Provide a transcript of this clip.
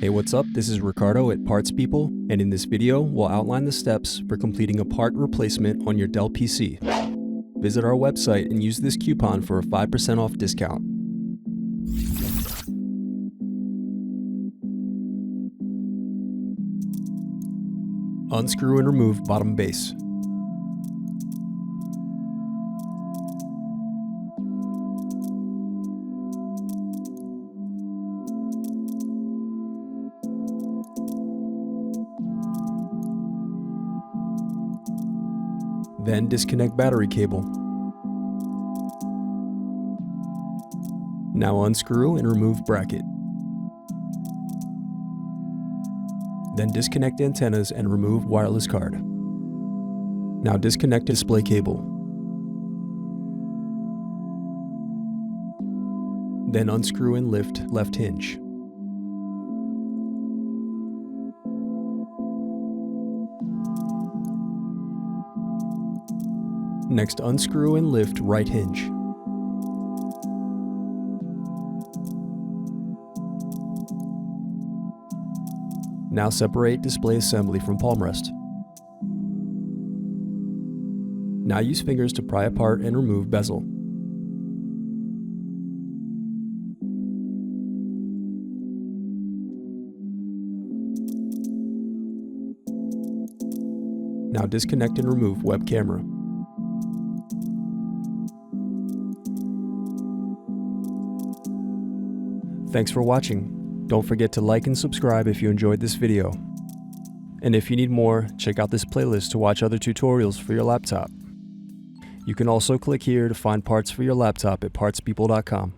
Hey, what's up? This is Ricardo at Parts People, and in this video, we'll outline the steps for completing a part replacement on your Dell PC. Visit our website and use this coupon for a 5% off discount. Unscrew and remove bottom base. Then disconnect battery cable. Now unscrew and remove bracket. Then disconnect antennas and remove wireless card. Now disconnect display cable. Then unscrew and lift left hinge. Next, unscrew and lift right hinge. Now separate display assembly from palm rest. Now use fingers to pry apart and remove bezel. Now disconnect and remove web camera. Thanks for watching. Don't forget to like and subscribe if you enjoyed this video. And if you need more, check out this playlist to watch other tutorials for your laptop. You can also click here to find parts for your laptop at partspeople.com.